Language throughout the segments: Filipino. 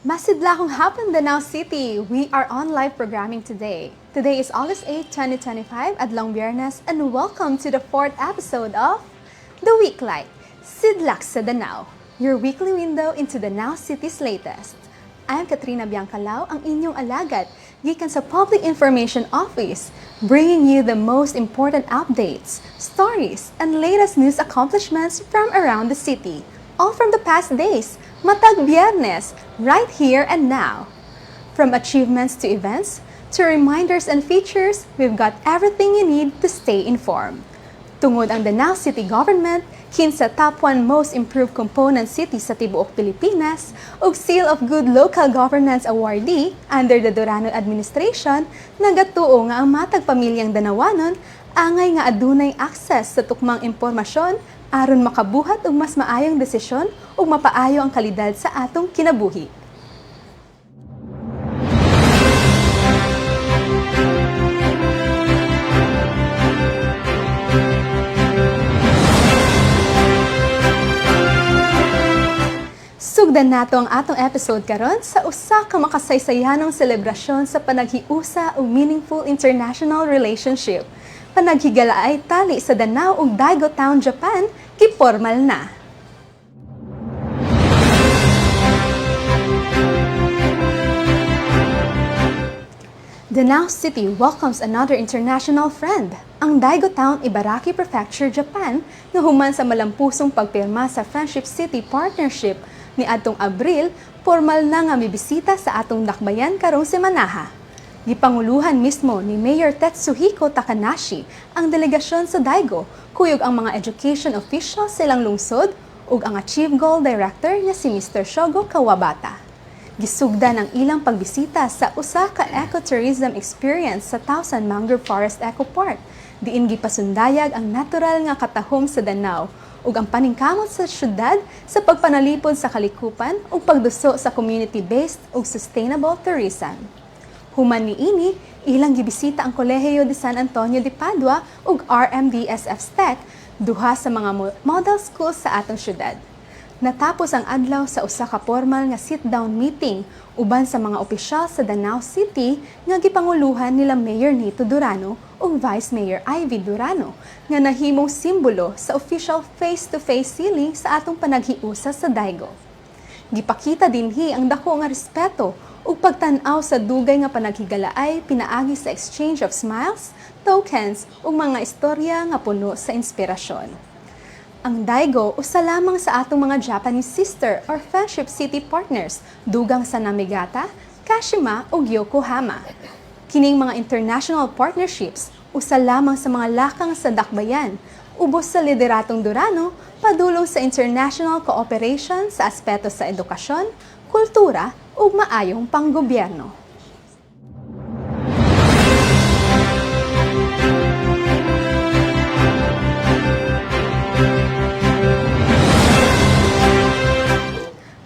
Masidlahong hapon, Danao City! We are on live programming today. Today is August 8, 2025 at Long Biyernes, and welcome to the 4th episode of The Weeklight, Sidlak sa Danao, your weekly window into Danao City's latest. I am Katrina Biancalao, ang inyong alagad, gikan sa Public Information Office, bringing you the most important updates, stories, and latest news accomplishments from around the city, all from the past days, matag Biyernes, right here and now. From achievements to events, to reminders and features, we've got everything you need to stay informed. Tungod ang Danao City Government, kinsa top 1 most improved component city sa tibuok Pilipinas, ug Seal of Good Local Governance awardee under the Durano administration, nagatuo nga ang matag pamilyang Danawanon angay nga adunay access sa tukmang impormasyon aron makabuhat og mas maayong desisyon ug mapaayo ang kalidad sa atong kinabuhi. Sugdan nato ang atong episode karon sa usa ka makasaysayanong selebrasyon sa panaghiusa ug meaningful international relationship. Panaghigalaay tali sa Danao ug Daegu Town, Japan, gipormal na. Danao City welcomes another international friend, ang Daegu Town, Ibaraki Prefecture, Japan, nga human sa malampusong pagpirma sa Friendship City Partnership ni atong Abril, formal na nga mibisita sa atong dakbayan karong semanaha. Gipanguluhan mismo ni Mayor Tetsuhiko Takanashi ang delegasyon sa Daegu, kuyog ang mga education officials silang lungsod ug ang Chief Goal Director nga si Mr. Shogo Kawabata. Gisugdan ang ilang pagbisita sa usa ka ecotourism experience sa Tausan Mangrove Forest Eco Park, diin gipasundayag ang natural nga katahom sa Danao ug ang paningkamot sa syudad sa pagpanalipod sa kalikupan ug pagduso sa community-based ug sustainable tourism. Human niini, ilang gibisita ang Kolehiyo de San Antonio de Padua ug RMDSF STEC, duha sa mga model schools sa atong syudad. Natapos ang adlaw sa usa ka formal nga sit-down meeting uban sa mga opisyal sa Danao City nga gipanguluhan nila Mayor Nito Durano ug Vice Mayor Ivy Durano nga nahimong simbolo sa official face-to-face sealing sa atong panaghiusa sa Daegu. Gipakita dinhi ang dako nga respeto ug pagtan-aw sa dugay nga panaghigalaay pinaagi sa exchange of smiles, tokens ug mga istorya nga puno sa inspirasyon. Ang Daegu usa lamang sa atong mga Japanese sister or Friendship City partners dugang sa Namigata, Kashima ug Yokohama. Kining mga international partnerships usa lamang sa mga lakang sa dakbayan, ubos sa lideratong Durano, padulong sa international cooperation sa aspeto sa edukasyon, kultura ug maayong panggobyerno.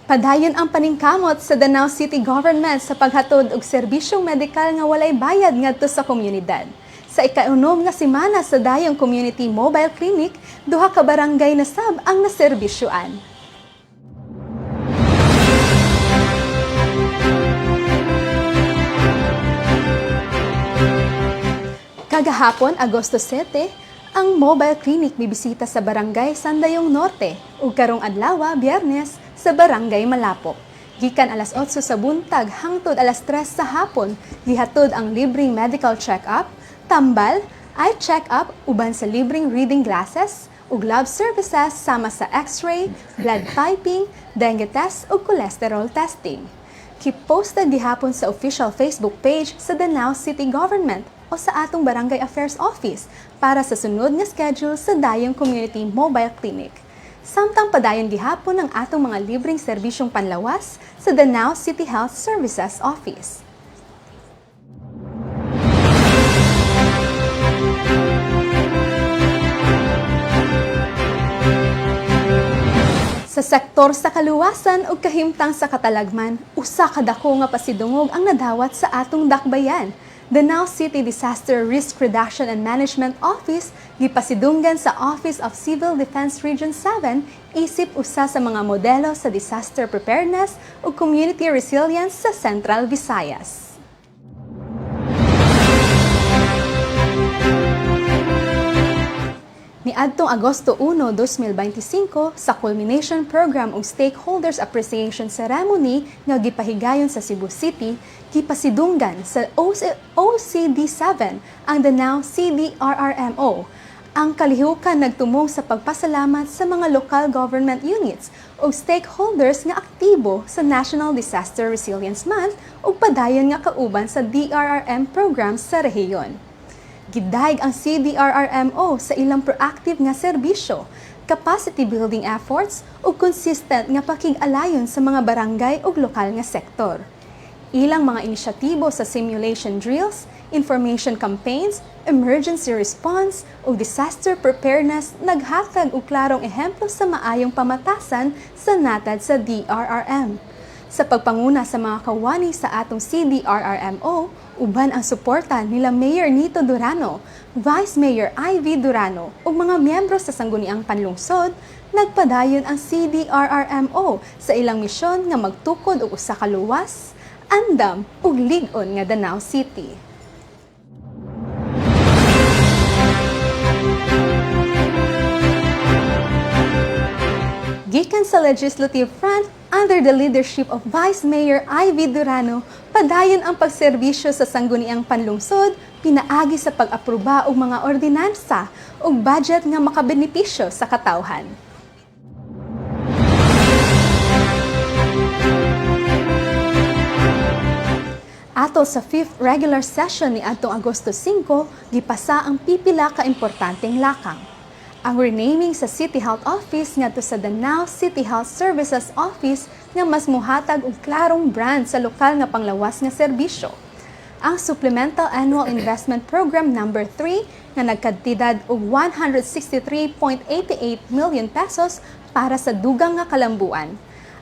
Padayon ang paningkamot sa Danao City Government sa paghatod og serbisyong medikal nga walay bayad ngadto sa komunidad. Sa ika-unom nga semana sa Dayong Community Mobile Clinic, duha ka barangay na sab ang naserbisyoan. Kagahapon, Agosto 7, ang mobile clinic bibisita sa Barangay Sandayong Norte ug karong adlaw, Biyernes, sa Barangay Malapok. Gikan alas 8 sa buntag hangtod alas 3 sa hapon, gihatod ang libreng medical check-up, tambal, eye check-up uban sa libreng reading glasses ug lab services sama sa x-ray, blood typing, dengue test ug cholesterol testing. Kiposted gihapon sa official Facebook page sa Danao City Government o sa atong Barangay Affairs Office para sa sunod nga schedule sa Dayong Community Mobile Clinic. Samtang padayon gihapon ang atong mga libreng serbisyong panlawas sa Danao City Health Services Office. Sa sektor sa kaluwasan ug kahimtang sa katalagman, usa ka dako nga pasidungog ang nadawat sa atong dakbayan. Danao City Disaster Risk Reduction and Management Office gipasidunggan sa Office of Civil Defense Region 7 isip usa sa mga modelo sa disaster preparedness ug community resilience sa Central Visayas. Niadtong Agosto 1, 2025 sa culmination program ug stakeholders appreciation ceremony nga gipahigayon sa Cebu City, gipasidunggan sa OCD7 ang Danao CDRRMO. Ang kalihukan nagtumong sa pagpasalamat sa mga local government units ug stakeholders nga aktibo sa National Disaster Resilience Month ug padayon nga kauban sa DRRM programs sa rehiyon. Gidayeg ang CDRRMO sa ilang proactive nga serbisyo, capacity building efforts ug consistent nga pakig-alayon sa mga barangay ug lokal nga sektor. Ilang mga inisyatibo sa simulation drills, information campaigns, emergency response ug disaster preparedness naghatag og klarong ehemplo sa maayong pamatasan sa natad sa DRRM. Sa pagpanguna sa mga kawani sa atong CDRRMO, uban ang suporta nila Mayor Nito Durano, Vice Mayor Ivy Durano ug mga miyembro sa sangguniang panlungsod, nagpadayon ang CDRRMO sa ilang misyon nga magtukod og usa ka luwas, andam ug lig-on nga Danao City. Gikan sa legislative front, under the leadership of Vice Mayor Ivy Durano, padayon ang pagserbisyo sa sangguniang panlungsod, pinaagi sa pag-aproba og mga ordinansa ug budget nga makabenepisyo sa katawhan. Ato sa 5th regular session ni adtong Agosto 5, gipasa ang pipila ka importanteng lakang. Ang renaming sa City Health Office ngadto sa Danao City Health Services Office nga mas muhatag og klarong brand sa lokal nga panglawas nga serbisyo. Ang Supplemental Annual Investment Program number 3 nga nagkantidad og 163.88 million pesos para sa dugang nga kalambuan.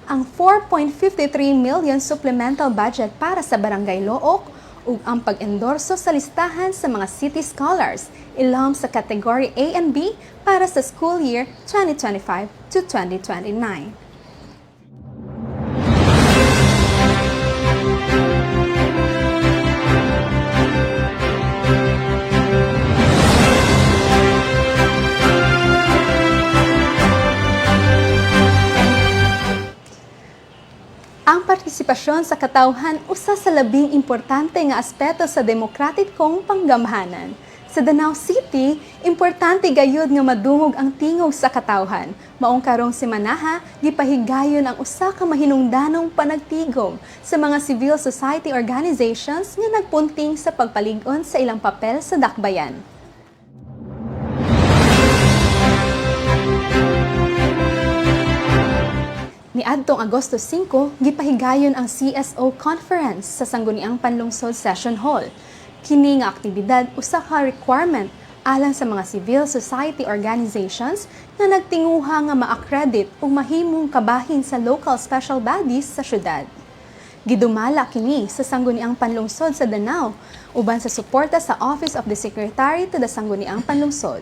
Ang 4.53 million supplemental budget para sa Barangay Look ug ang pag-endorso sa listahan sa mga City Scholars ilham sa category A and B para sa school year 2025 to 2029. Ang partisipasyon sa katawhan usa sa labing importante nga aspeto sa demokratikong panggamhanan. Sa Danao City, importante gayud nga madungog ang tingog sa katawhan. Maong karong semanaha, gipahigayon ang usa ka mahinungdanong panagtigom sa mga civil society organizations nga nagpunting sa pagpalig-on sa ilang papel sa dakbayan. Niadtong Agosto 5, gipahigayon ang CSO Conference sa Sangguniang Panlungsod Session Hall. Kini nga aktibidad usa ka requirement alang sa mga civil society organizations na nagtinguha nga ma-accredit ug mahimong kabahin sa local special bodies sa syudad. Gidumala kini sa Sangguniang Panlungsod sa Danao uban sa suporta sa Office of the Secretary to the Sangguniang Panlungsod.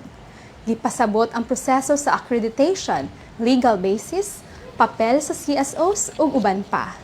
Gipasabot ang proseso sa accreditation, legal basis, papel sa CSOs ug uban pa.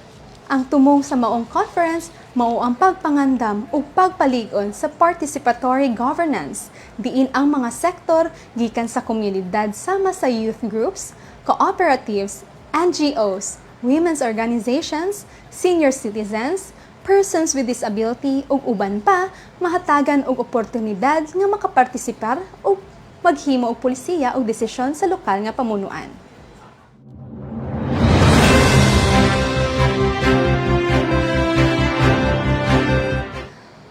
Ang tumong sa maong conference mao ang pagpangandam ug pagpalig-on sa participatory governance diin ang mga sektor gikan sa komunidad sama sa youth groups, cooperatives, NGOs, women's organizations, senior citizens, persons with disability ug uban pa mahatagan og oportunidad nga makapartisipar ug maghimo og pulisiya og desisyon sa lokal nga pamunuan.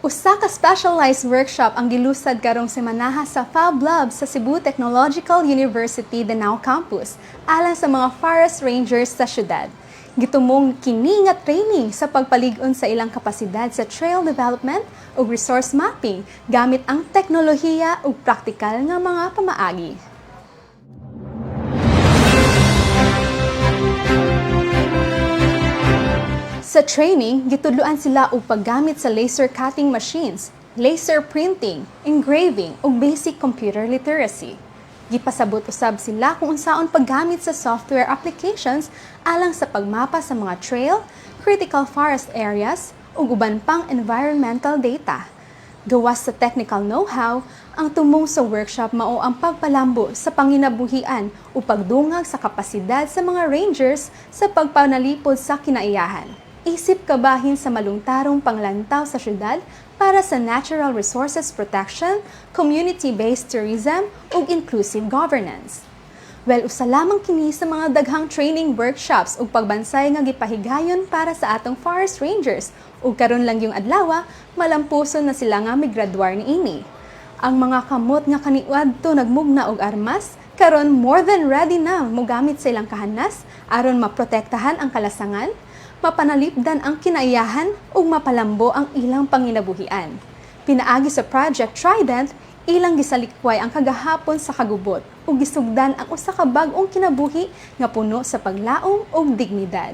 Usa ka specialized workshop ang gilusad karong semanaha sa Fab Lab sa Cebu Technological University Danao Campus alang sa mga forest rangers sa syudad. Gitumong kini nga training sa pagpalig-on sa ilang kapasidad sa trail development ug resource mapping gamit ang teknolohiya ug praktikal nga mga pamaagi. Sa training, gitudloan sila og paggamit sa laser cutting machines, laser printing, engraving ug basic computer literacy. Gipasabot usab sila kung unsaon paggamit sa software applications alang sa pagmapa sa mga trail, critical forest areas ug uban pang environmental data. Gawas sa technical know-how, ang tumong sa workshop mao ang pagpalambo sa panginabuhian o pagdungag sa kapasidad sa mga rangers sa pagpanalipod sa kinaiyahan. Isip kabahin sa malungtarong panglantaw sa syudad para sa natural resources protection, community-based tourism ug inclusive governance. Well, usa lamang kini sa mga daghang training workshops ug pagbansay nga gipahigayon para sa atong forest rangers ug karon lang yung adlaw, malampuson na sila nga migraduar niini. Ang mga kamot nga kaniadto nagmugna og armas, karon more than ready na mogamit sa ilang kahanas aron maprotektahan ang kalasangan, mapanalipdan ang kinaiyahan ug mapalambo ang ilang panginabuhian. Pinaagi sa Project Trident, ilang gisalikway ang kagahapon sa kagubot ug gisugdan ang usa ka bag-ong kinabuhi nga puno sa paglaom ug dignidad.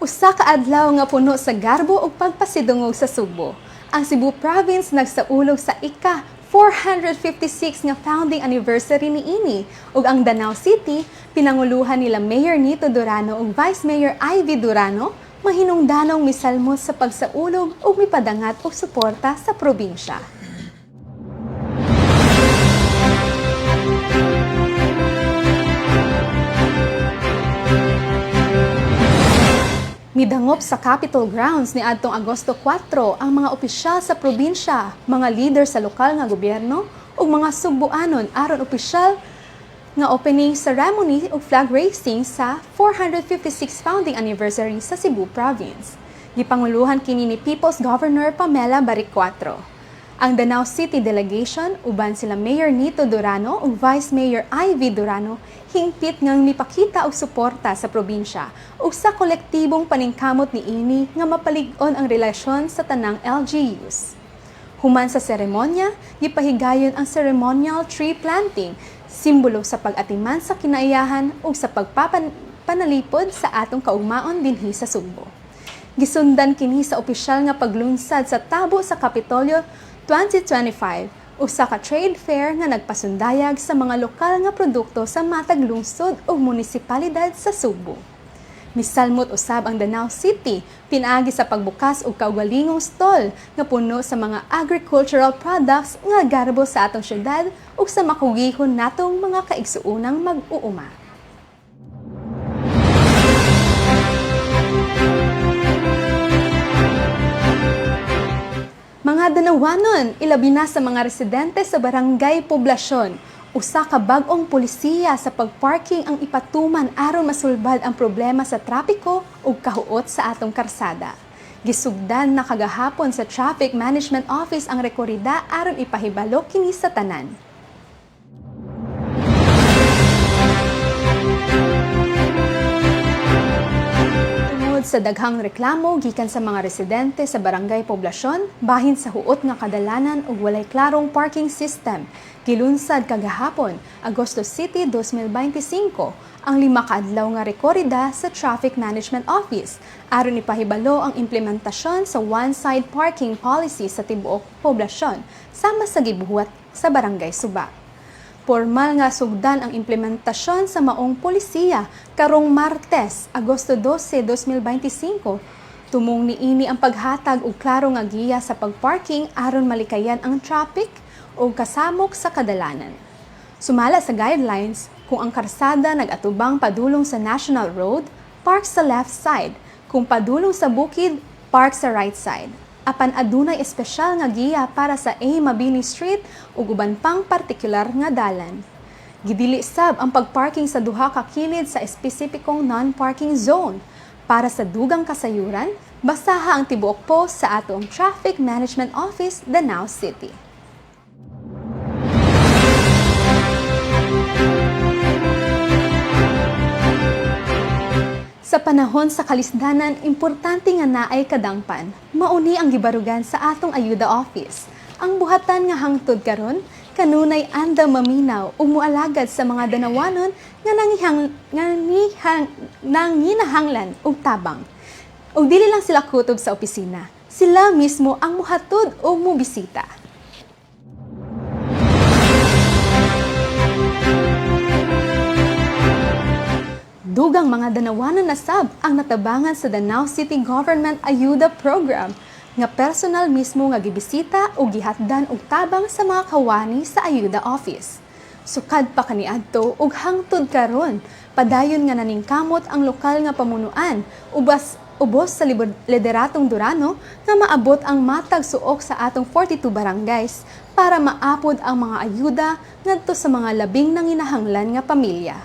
Usa ka adlaw nga puno sa garbo ug pagpasidungog sa Subo. Ang Cebu Province nagsaulog sa ika-456 nga founding anniversary niini ug ang Danao City pinanguluhan nila Mayor Nito Durano ug Vice Mayor Ivy Durano mahinungdanong misalmos sa pagsaulog ug mipadangat og suporta sa probinsya. Midangop sa Capitol Grounds ni adtong Agosto 4 ang mga opisyal sa probinsya, mga leader sa lokal nga gobyerno ug mga Sugboanon aron opisyal nga opening ceremony ug flag raising sa 456 founding anniversary sa Cebu Province. Gipanguluhan kini ni People's Governor Pamela Baricuatro. Ang Danao City Delegation, uban sila Mayor Nito Durano ug Vice Mayor Ivy Durano, hingpit ngang mipakita og suporta sa probinsya ug sa kolektibong paningkamot niini nga mapalig-on ang relasyon sa tanang LGUs. Human sa seremonya, gipahigayon ang ceremonial tree planting, simbolo sa pag-atiman sa kinaiyahan ug sa pagpapanalipod sa atong kaugmaon dinhi sa Sugbo. Gisundan kini sa opisyal nga paglunsad sa tabo sa Kapitolyo 2025, usa ka trade fair nga nagpasundayag sa mga lokal nga produkto sa matag lungsod ug munisipalidad sa Subo. Misalmot usab ang Danao City pinaagi sa pagbukas og kaugalingong stall nga puno sa mga agricultural products nga garbo sa atong syudad ug sa makugihon natong mga kaigsuunang mag-uuma. Mga Danawanon, ilabi na sa mga residente sa Barangay Poblasyon, usa ka bag-ong pulisiya sa pagparking ang ipatuman aron masulbad ang problema sa trapiko ug kahuot sa atong karsada. Gisugdan na kagahapon sa Traffic Management Office ang rekorida aron ipahibalo kini sa tanan. Sa daghang reklamo gikan sa mga residente sa Barangay Poblasyon, bahin sa huot nga kadalanan ug walay klarong parking system, gilunsad kagahapon, Agosto City 2025, ang 5 ka adlaw nga rekorida sa Traffic Management Office aron ipahibalo ang implementasyon sa one-side parking policy sa tibuok poblasyon sama sa gibuhat sa Barangay Suba. Formal nga sugdan ang implementasyon sa maong polisiya karong Martes, Agosto 12, 2025. Tumong niini ang paghatag og klaro nga giya sa pagparking aron malikayan ang traffic o kasamok sa kadalanan. Sumala sa guidelines, kung ang karsada nag-atubang padulong sa National Road, park sa left side. Kung padulong sa bukid, park sa right side. Apan adunay espesyal nga giya para sa A. Mabini Street ug uban pang partikular nga dalan. Gidili sab ang pagparking sa duha ka kilid sa espesipikong non-parking zone. Para sa dugang kasayuran, basaha ang tibuok post sa atong Traffic Management Office, Danao City. Sa panahon sa kalisdanan, importante nga naay kadangpan. Mauni ang gibarugan sa atong ayuda office. Ang buhatan nga hangtod karon kanunay anda maminaw ug moalagad sa mga danawanon nga nanginahanglan og tabang. Og dili lang sila kutob sa opisina, sila mismo ang muhatod o mubisita. Dugang mga danawanon na sab ang natabangan sa Danao City Government Ayuda Program nga personal mismo nga gibisita o gihatdan og tabang sa mga kawani sa Ayuda Office. Sukad pa kaniadto ug hangtod karon, padayon nga naningkamot ang lokal nga pamunuan ubos sa lideratong Durano nga maabot ang matag suok sa atong 42 barangays para maapod ang mga ayuda ngadto sa mga labing nanginahanglan nga pamilya.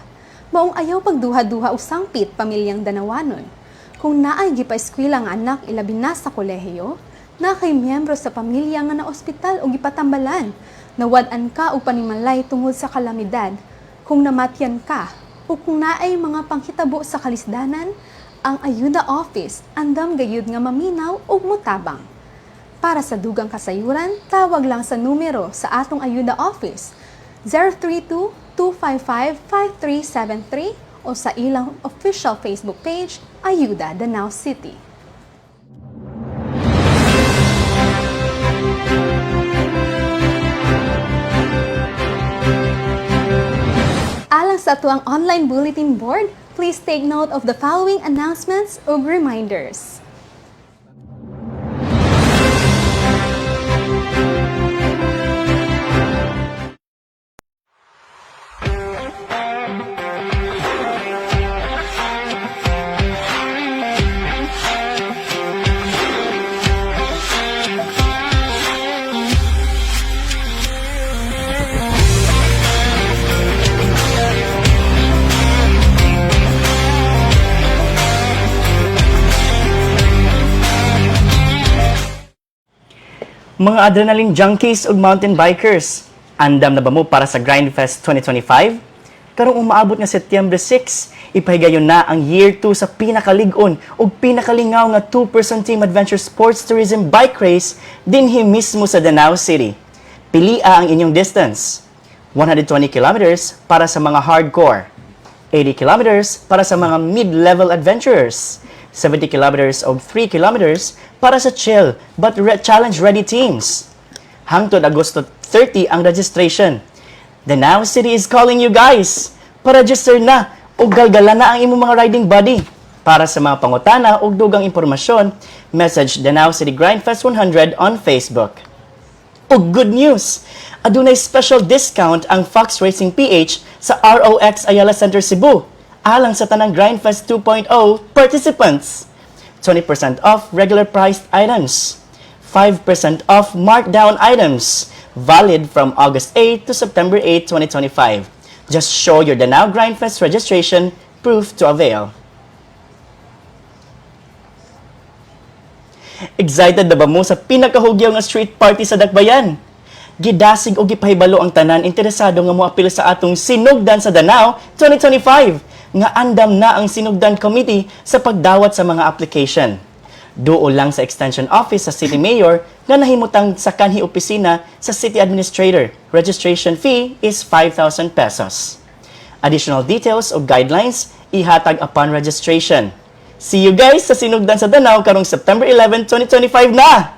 Maong ayaw pagduha-duha o sangpit pamilyang danawanon. Kung naay gipa-eskwela nga anak ilabi na sa kolehiyo, na kay miyembro sa pamilya nga na ospital o gipatambalan, nawad-an ka o panimalay tungod sa kalamidad, kung namatyan ka, o kung naay mga panghitabo sa kalisdanan, ang Ayuda Office andam gayud nga maminaw ug mutabang. Para sa dugang kasayuran, tawag lang sa numero sa atong Ayuda Office 032-255-5373 o sa ilang official Facebook page, Ayuda Danao City. Alang sa atuang online bulletin board, please take note of the following announcements ug reminders. Mga adrenaline junkies ug mountain bikers, andam na ba mo para sa Grindfest 2025? Karong umaabot nga Setyembre 6, ipahigayon na ang Year 2 sa pinakalig-on ug pinakalingaw nga 2% Team Adventure Sports Tourism Bike Race dinhi mismo sa Danao City. Pilia ang inyong distance. 120 kilometers para sa mga hardcore, 80 kilometers para sa mga mid-level adventurers, 70 kilometers o 3 kilometers para sa chill but challenge-ready teams. Hangtod Agosto 30 ang registration. Danao City is calling you guys! Pa-register na o galgala na ang imong mga riding buddy. Para sa mga pangutana o dugang impormasyon, message Danao City Grindfest 100 on Facebook. O good news! Adunay special discount ang Fox Racing PH sa ROX Ayala Center Cebu alang sa tanang Grindfest 2.0 participants. 20% off regular priced items. 5% off markdown items. Valid from August 8 to September 8, 2025. Just show your Danao Grindfest registration proof to avail. Excited na ba mo sa pinakahugyaw nga street party sa Dakbayan? Gidasig o gipahibalo ang tanan interesado nga moapil sa atong Sinugdan sa Danao 2025 nga andam na ang Sinugdan Committee sa pagdawat sa mga application. Duo lang sa Extension Office sa City Mayor nga nahimutang sa kanhi opisina sa City Administrator. Registration fee is 5,000 pesos. Additional details o guidelines ihatag upon registration. See you guys sa Sinugdan sa Danao karong September 11, 2025 na!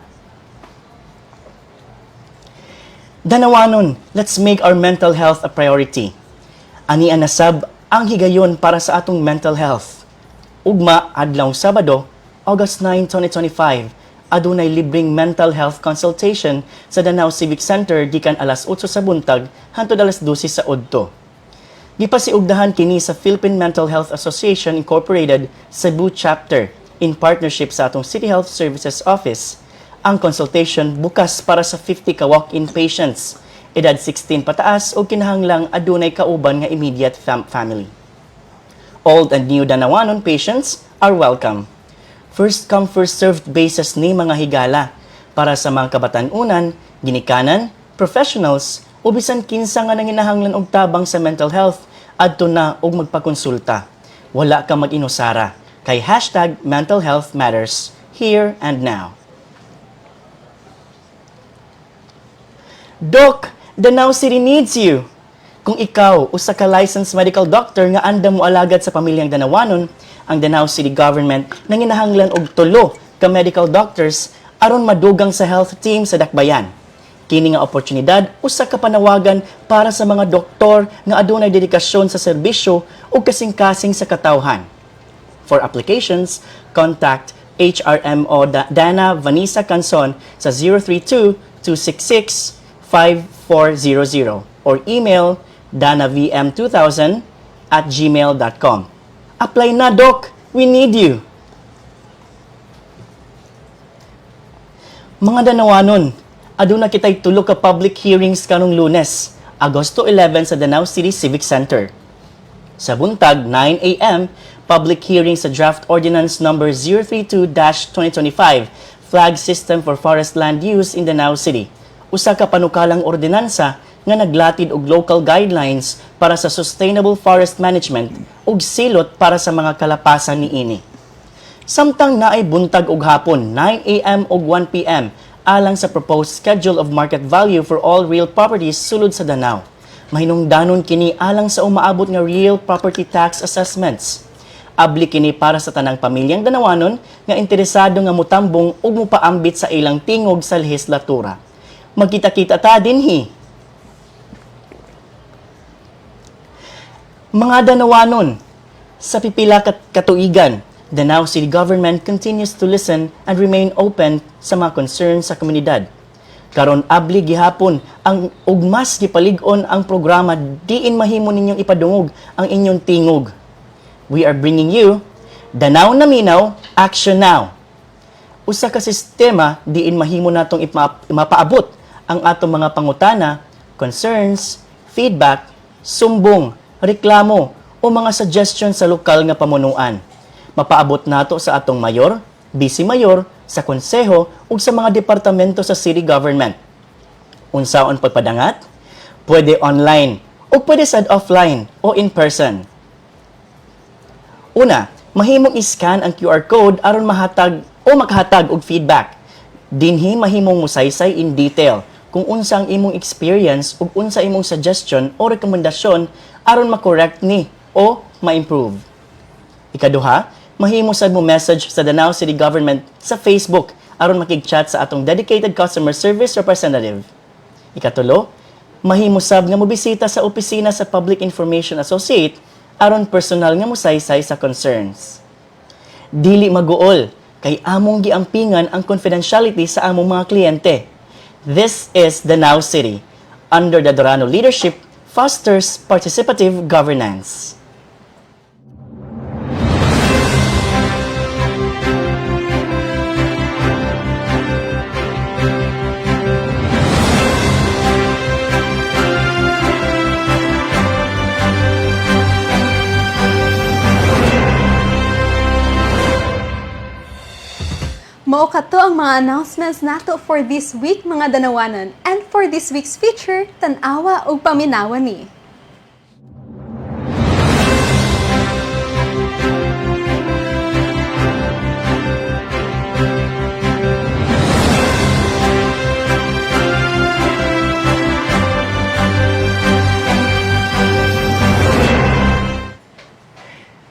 Danawanon, let's make our mental health a priority. Ani anasab ang higayon para sa atong mental health. Ugma, adlaw Sabado, August 9, 2025, adunay libreng mental health consultation sa Danao Civic Center gikan alas 8 sa buntag hangtod alas 12 sa udto. Gipasiugdahan kini sa Philippine Mental Health Association Incorporated Cebu Chapter in partnership sa atong City Health Services Office. Ang consultation bukas para sa 50 ka walk-in patients, edad 16 pataas o kinahanglang adunay kauban nga immediate family. Old and new Danawanon patients are welcome. First come first served basis ni mga higala para sa mga kabatan-unan, ginikanan, professionals o bisan kinsa nga nanginahanglan og tabang sa mental health adto na og magpakonsulta. Wala ka mag-inusara kay #mental health matters here and now. Doc, Danao City needs you. Kung ikaw usa ka licensed medical doctor nga andam mo alagad sa pamilyang Danawanon, ang Danao City government nanginahanglan og 3 ka medical doctors aron madugang sa health team sa Dakbayan. Kini nga oportunidad usa ka panawagan para sa mga doktor nga adunay dedikasyon sa serbisyo ug kasing-kasing sa katawhan. For applications, contact HRMO Dana Vanessa Canson sa 032-266-5400 or email danavm2000@gmail.com. Apply na, Doc! We need you! Mga Danawanon, aduna kitay 3 ka public hearings kanong Lunes, Agosto 11 sa Danao City Civic Center. Sa buntag, 9 a.m., public hearing sa Draft Ordinance No. 032-2025, Flag System for Forest Land Use in Danao City. Usa ka panukalang ordinansa nga naglatid og local guidelines para sa sustainable forest management ug silot para sa mga kalapasan niini. Samtang naay buntag ug hapon, 9 a.m. ug 1 p.m., alang sa proposed schedule of market value for all real properties sulod sa Danao. Mahinungdanon kini alang sa umaabot nga real property tax assessments. Abli kini para sa tanang pamilyang Danawanon nga interesado nga mutambong ug mupaambit sa ilang tingog sa lehislatura. Magkita-kita ta dinhi. Mga Danawanon, sa pipila katuigan, Danao City Government continues to listen and remain open sa mga concerns sa komunidad. Karon abli gihapon ang ugmas gipalig-on ang programa diin mahimo ninyong ipadungog ang inyong tingog. We are bringing you Danao na Minaw, Action Now. Usa ka sistema diin mahimo natong mapaabot ang atong mga pangutana, concerns, feedback, sumbong, reklamo o mga suggestions sa lokal nga pamunuan. Mapaabot nato sa atong mayor, vice-mayor, sa konseho ug sa mga departamento sa city government. Unsaon pagpadangat? Pwede online o pwede sad offline o in person. Una, mahimong iscan ang QR code aron mahatag o makahatag og feedback. Dinhi mahimong musaysay in detail kung unsa ang imong experience ug unsa imong suggestion o rekomendasyon aron ma-correct ni o ma-improve. Ikaduha, mahimo sad mo message sa Danao City Government sa Facebook aron makig-chat sa atong dedicated customer service representative. Ikatulo, mahimo sab nga mobisita sa opisina sa Public Information Associate aron personal nga mosaysay sa concerns. Dili maguol kay among giampingan ang confidentiality sa among mga kliyente. This is Danao City. Under the Dorano leadership, fosters participative governance. Mao kato ang mga announcements nato for this week mga Danawanon. And for this week's feature, tan-awa ug paminawa ni.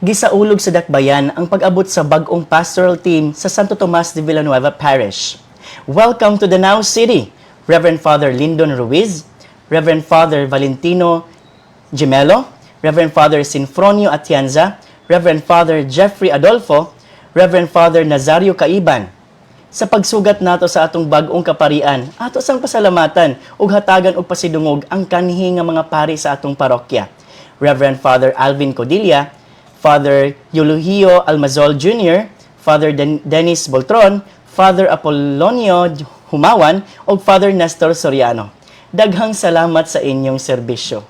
Gisaulog sa Dakbayan ang pag-abot sa bag-ong pastoral team sa Santo Tomas de Villanueva Parish. Welcome to Danao City, Reverend Father Lyndon Ruiz, Reverend Father Valentino Gemelo, Reverend Father Sinfronio Atienza, Reverend Father Jeffrey Adolfo, Reverend Father Nazario Caiban. Sa pagsugat nato sa atong bag-ong kaparian, ato sang pasalamatan ug hatagan og pasidungog ang kanhi nga mga pari sa atong parokya. Reverend Father Alvin Codilla, Father Eulogio Almazol Jr., Father Dennis Boltron, Father Apollonio Humawan, o Father Nestor Soriano. Daghang salamat sa inyong serbisyo.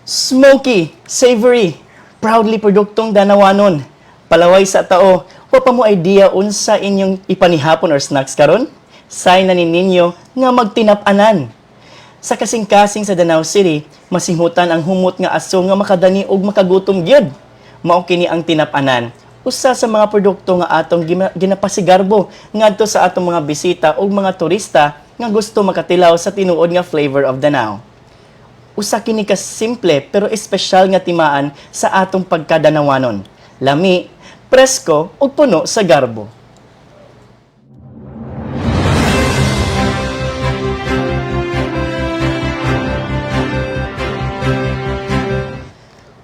Smoky, savory, proudly produktong Danawanon. Palaway sa tao, wa pa mo idea unsa inyong ipanihapon or snacks karon? Sign na ninyo nga magtinap-anan. Sa kasing-kasing sa Danao City, masinghutan ang humot nga aso nga makadani og makagutom gyud. Mao kini ang tinap-anan usa sa mga produkto nga atong ginapasigarbo ngadto sa atong mga bisita o mga turista nga gusto makatilaw sa tinuod nga flavor of Danao. Usa kini ka simple pero espesyal nga timaan sa atong pagkadanawanon. Lami, presko ug puno sa garbo.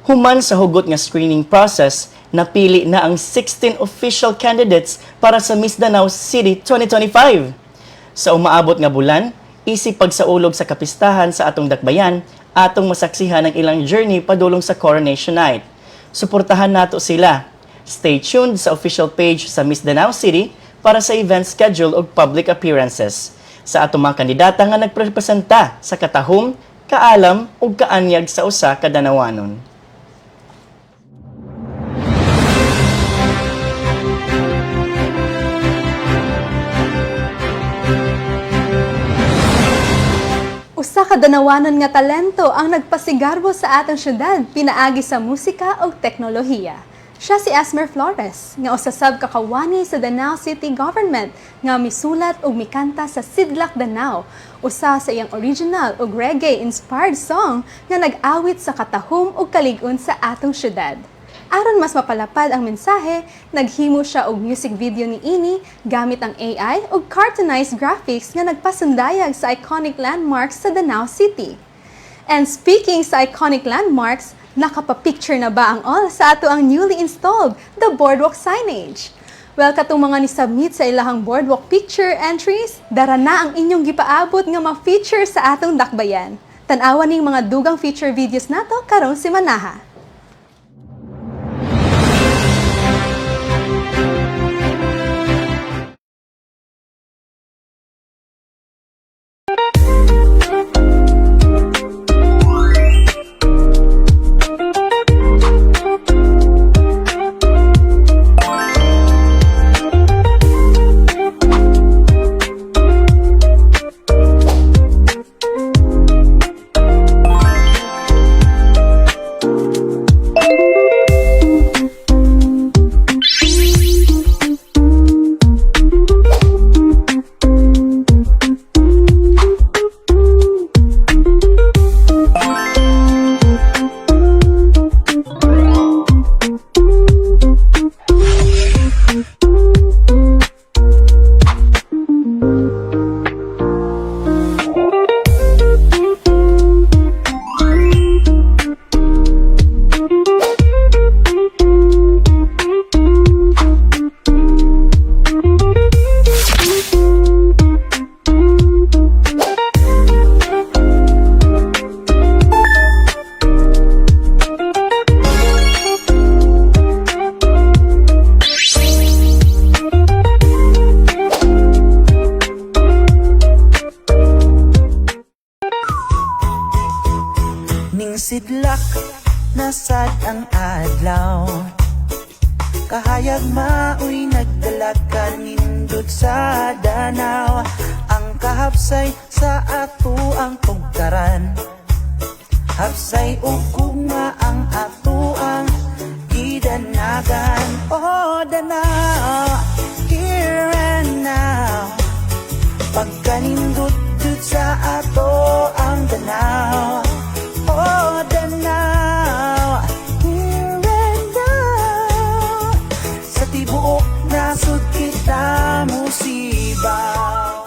Human sa hugot nga screening process, napili na ang 16 official candidates para sa Miss Danao City 2025. Sa umaabot nga bulan, isip pagsaulog sa kapistahan sa atong dakbayan, atong masaksihan ang ilang journey padulong sa Coronation Night. Suportahan nato sila. Stay tuned sa official page sa Miss Danao City para sa event schedule ug public appearances. Sa atong mga kandidata nga nagrepresenta sa katahom, kaalam ug kaanyag sa usa ka Danawanon. Usa ka Danawanon nga talento ang nagpasigarbo sa atong syudad pinaagi sa musika ug teknolohiya. Siya si Esmer Flores, nga usasab kakawani sa Danao City Government nga misulat ug mikanta sa Sidlak Danao, usa sa iyang original ug reggae-inspired song nga nag-awit sa katahom ug kalig-on sa atong syudad. Aron mas mapalapad ang mensahe, naghimo siya og music video ni ini gamit ang AI ug cartoonized graphics nga nagpasundayag sa iconic landmarks sa Danao City. And speaking sa iconic landmarks, nakapapicture na ba ang all sa ato ang newly installed, the boardwalk signage? Well, katong mga ni-submit sa ilahang boardwalk picture entries, dara na ang inyong gipaabot nga ma-feature sa atong dakbayan. Tan-awan ning mga dugang feature videos nato karong simanaha. Sidlak nasad ang adlaw, kahayag maoy nagdala ka nindot sa Danao. Ang kahapsay sa ato ang tugkaran, hapsay ug gugma ang ato ang gidanagan. Oh Danao, here and now, pagkanindot dud sa ato ang Danao. Oh, Danao, here and now, sa tibuok nasud kita musibaw.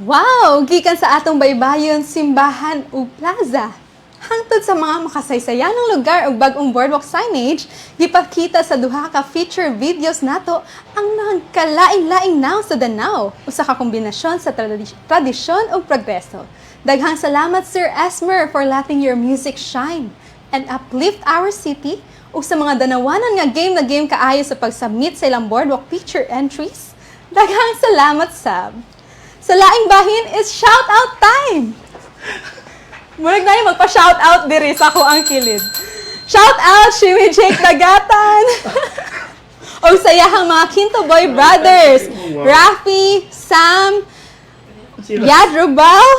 Wow! Gikan sa atong baybayon, simbahan ug plaza. Hangtod sa mga makasaysayanong lugar ug bag-ong boardwalk signage, gipakita sa duha ka feature videos nato ang nagkalaing-laing now sa Danao, usa ka kombinasyon sa tradisyon ug progreso. Daghang salamat Sir Esmer for letting your music shine and uplift our city ug sa mga Danawanon nga game na game kaayo sa pag-submit sa ilang boardwalk picture entries. Daghang salamat Sab. Sa laing bahin is shout out time. Murag na yung magpa-shoutout diri sa ako ang kilid. Shoutout, Shimmy Jake Dagatan! O sayahang mga Quinto Boy Brothers, Rafi, Sam, Yad Rubal,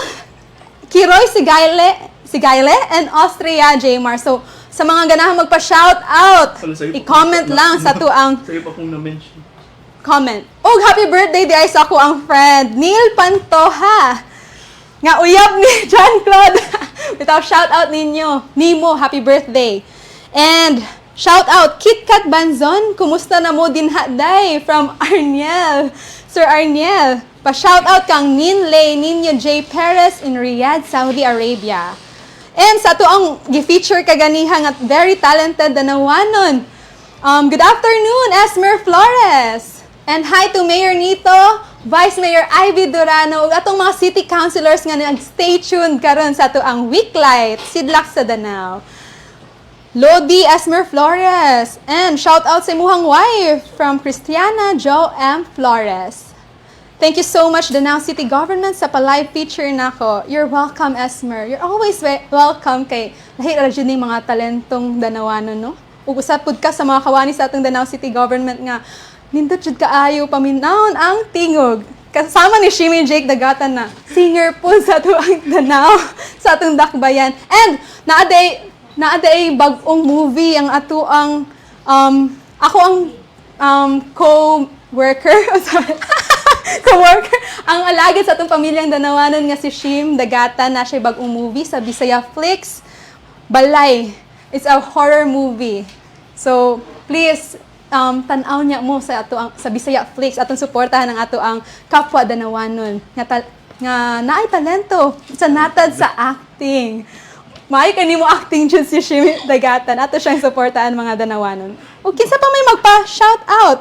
Kiroy Sigayle, and Austria Jmar. So, sa mga ganahang magpa-shout out, i-comment lang sa tuang Sa'yo pa kung na-mention. comment. Og happy birthday di ay sa ako ang friend, Neil Pantoha. Nga uyab ni John Claude. Bitaw shout out ninyo. Nimo, happy birthday. And shout out KitKat Banzon, kumusta na mo din haday from Arniel. Sir Arniel, pa-shout out kang Ninlay Ninyo J. Perez in Riyadh, Saudi Arabia. And sa to ang gi-feature kaganihang at very talented na nawanon. Good afternoon, Esmer Flores. And hi to Mayor Nito, Vice Mayor Ivy Durano, ug atong mga city councilors nga nag-stay tuned karon sa to ang Weeklight, Sidlak sa Danao. Lodi Esmer Flores. And shout out sa imuhang wife from Christiana Jo M. Flores. Thank you so much, Danao City Government, sa pa-live feature nako. You're welcome, Esmer. You're always welcome kay lahi ra jud ning mga talentong Danawanon, no? Ug usab pud ka sa mga kawani sa atong Danao City Government nga nindot jud kaayo paminawon ang tingog. Kasama ni Shimmy Jake Dagatan na singer po sa tuang Danao sa atong dakbayan. And naaday bag-ong movie ang ato ang ako ang co-worker co-worker ang alagad sa atong pamilyang Danawanon nga si Shim Dagatan na siya bag-ong movie sa Bisaya Flix Balay. It's a horror movie. So please tan-aw niya mo sa ato ang sa Bisaya Flix atong suportahan ang ato ang kapwa Danawanon nga naay talento sa natad sa acting. May kanimo acting jud si Shimi Dagatan. Ato siyang suportahan mga Danawanon. O kinsa pa may magpa-shout out?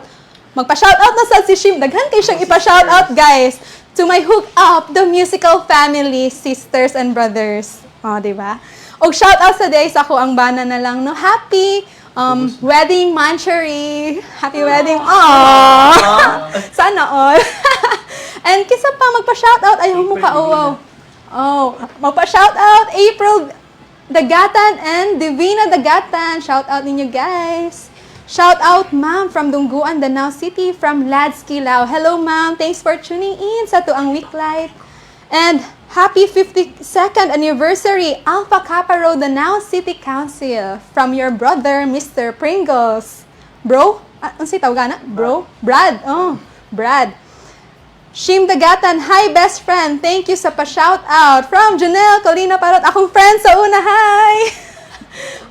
Magpa-shout out na sa si Shim. Daghan kay siyang ipa-shout out, guys. To my Hook Up, the musical family, sisters and brothers. Oh, di ba? O shout out sa day sa ko ang bana na lang, no? Happy wedding Manchery. Happy wedding. Aww. Sana all. And kinsa pa magpa-shout out? Ayaw mo ka, wow. Oh, magpa-shout out April Dagatan and Divina Dagatan. Shout out ninyo, guys. Shout out, ma'am, from Dungguan, Danao City, from Lads Kilao. Hello, ma'am. Thanks for tuning in sa tuang Weeklight. And happy 52nd anniversary, Alpha Kappa Road, Danao City Council. From your brother, Mr. Pringles. Bro? Ano si tawag na? Bro? Brad. Oh, Brad. Shim Dagatan, hi best friend. Thank you sa pa-shout out. From Janelle Colina Parot, akong friend sa una, hi.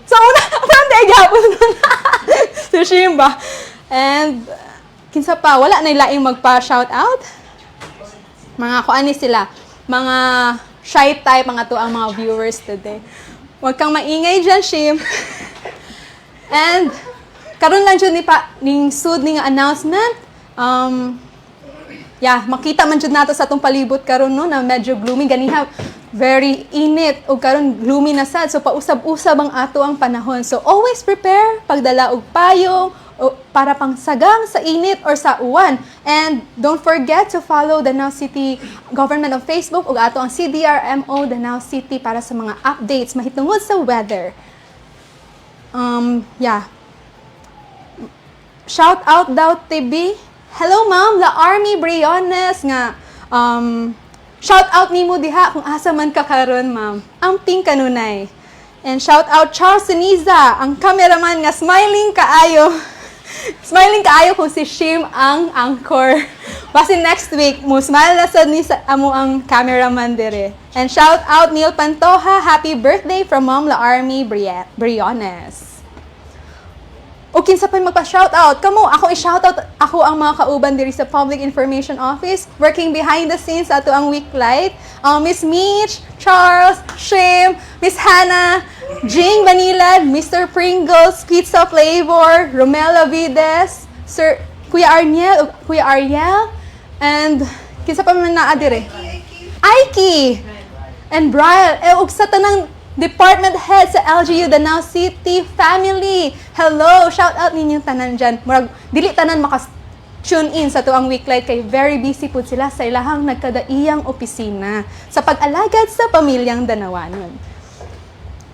Sa una, friend ay gapon na. Si Shim ba? And kinsa pa, wala na ilaing magpa-shout out. Mga kuani sila, mga shy type mga to ang mga viewers today. Huwag kang maingay dyan, Shim. And karon lang dyan ning sud ning announcement. Makita man jud nato sa atong palibot karon no na medyo gloomy ganiha, very init o karon gloomy na sad. So pausab-usab ang ato ang panahon. So always prepare pagdala og payong o para pang sagang sa init or sa uwan. And don't forget to follow Danao City Government of Facebook ug ato ang CDRMO Danao City para sa mga updates mahitungod sa weather. Shout out daw TB. Hello ma'am, La Army Briones nga shout out nimo diha kung asa man ka karon ma'am. Amping kanunay. And shout out Charles Siniza, ang cameraman nga smiling kaayo. Smiling kaayo kung si Shim ang anchor. Basi next week mo smile na sad ni sa amo ang cameraman dire. And shout out Neil Pantoha, happy birthday from Mom La Army Briones. O kinsa pa magpa-shout out? Kamo, ako i-shout out ako ang mga kauban diri sa Public Information Office, working behind the scenes ato ang Weeklight. Miss Mitch, Charles, Shim, Miss Hannah, Jing Banilad, Mr. Pringles, Pizza Flavor, Romela Vides, Sir Kuya Ariel, and kinsa pa man naa dire? Aiki! And Brian, ug sa tanang Department Head sa LGU Danao City Family. Hello! Shout out ninyong tanan dyan. Murag, dili tanan makas-tune in sa tuang Weeklight kay very busy po sila sa ilahang nagkadaiyang opisina sa pag-alagad sa pamilyang Danawanon.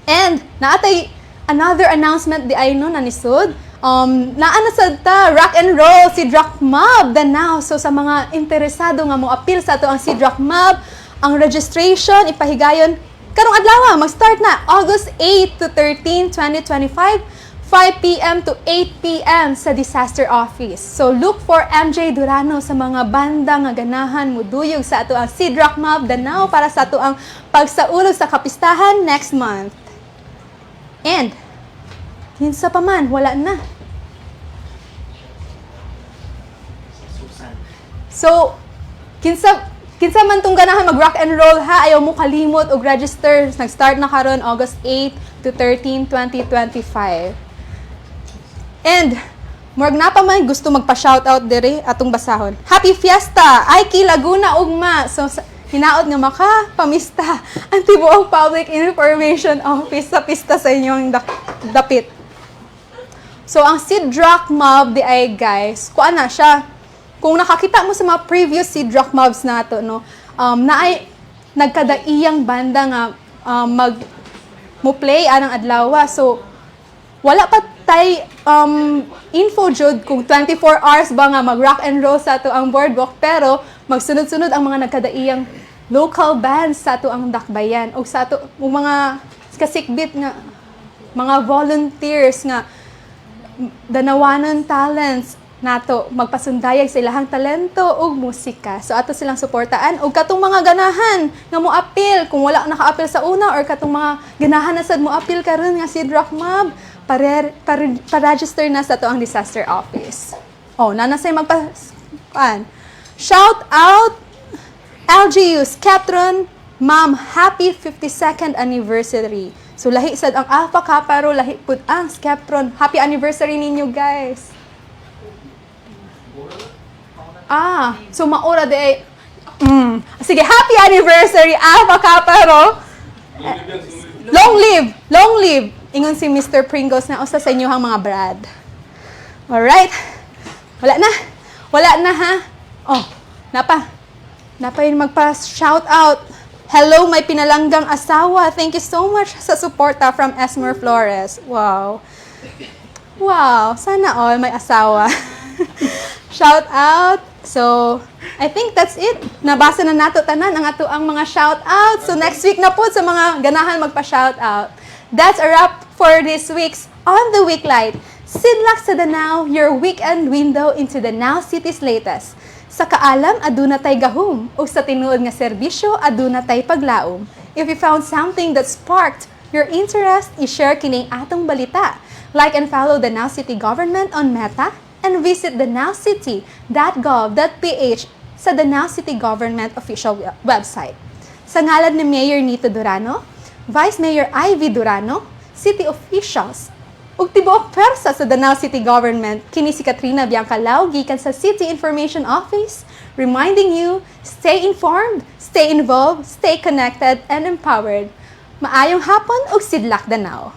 And naatay another announcement di ay no nanisod. Naana sad ta rock and roll Sidrak Mob Danao. So sa mga interesado nga mo appeal sa ato ang Sidrak Mob, ang registration ipahigayon karong adlaw mag-start na August 8 to 13, 2025, 5 p.m. to 8 p.m. sa Disaster Office. So look for MJ Durano sa mga banda nga ganahan muduyog sa ato ang Sidrak Mob Danao para sa ato ang pagsaulog sa kapistahan next month. And kinsa pa man wala na. So, kinsa man tong ganahan mag rock and roll ha, ayaw mo kalimot og register. Nag-start na karon August 8 to 13, 2025. And murag na pa man gusto magpa-shoutout diri atong basahon. Happy Fiesta! Aiki Laguna ugma. So hinaot nga makapamista ang tibuok Public Information Office sa pista sa inyong dapit. So ang Sidrak Mob di ay guys, kuan na siya. Kung nakakita mo sa mga previous Sidrak Mobs nato no, na ay nagkadaiyang banda nga mo play anang adlaw. So wala pa tay info jud kung 24 hours ba nga mag rock and roll sa ato ang boardwalk, pero magsunod-sunod ang mga nagkadaiyang local bands sa ato ang dakbayan o sa ato mga kasikbit nga mga volunteers nga danawanon talents nato magpasundayag sa ilahang talento ug musika. So ato silang suportaan ug katong mga ganahan nga mo appeal kung wala naka-appeal sa una or katong mga ganahan na sad mo appeal karon nga Sidrak Mob, pa-register na sa ato ang Disaster Office. Oh, nanasay shout out LGU Skeptron Ma'am, happy 52nd anniversary. So lahi sad ang Alpha Kappa ro lahi pud ang Skeptron. Happy anniversary ninyo guys. So maura de sige, happy anniversary Alpha Kappa ro. Long live. Ingon si Mr. Pringles na usa sa inyohang mga brad. Alright. Wala na ha. Oh, napa yun magpa-shout out. Hello, may pinalanggang asawa. Thank you so much sa suporta from Esmer Flores. Wow, sana all may asawa. Shout out. So, I think that's it. Nabasa na nato tanan ang ato ang mga shout out. So next week na po sa mga ganahan magpa-shout out. That's a wrap for this week's On the Weeklight. Sidlak sa Danao, your weekend window into Danao City's latest. Sa kaalam, aduna tay gahum. O sa tinuod nga serbisyo, aduna tay paglaom. If you found something that sparked your interest, i-share kining atong balita. Like and follow the Danao City Government on Meta and visit danaocity.gov.ph sa Danao City Government official website. Sa ngalan ni Mayor Nito Durano, Vice Mayor Ivy Durano, City officials, ug tibuok pwersa sa Danao City Government, kini si Katrina Biancalao gikan sa City Information Office, reminding you, stay informed, stay involved, stay connected, and empowered. Maayong hapon ug sidlak Danao.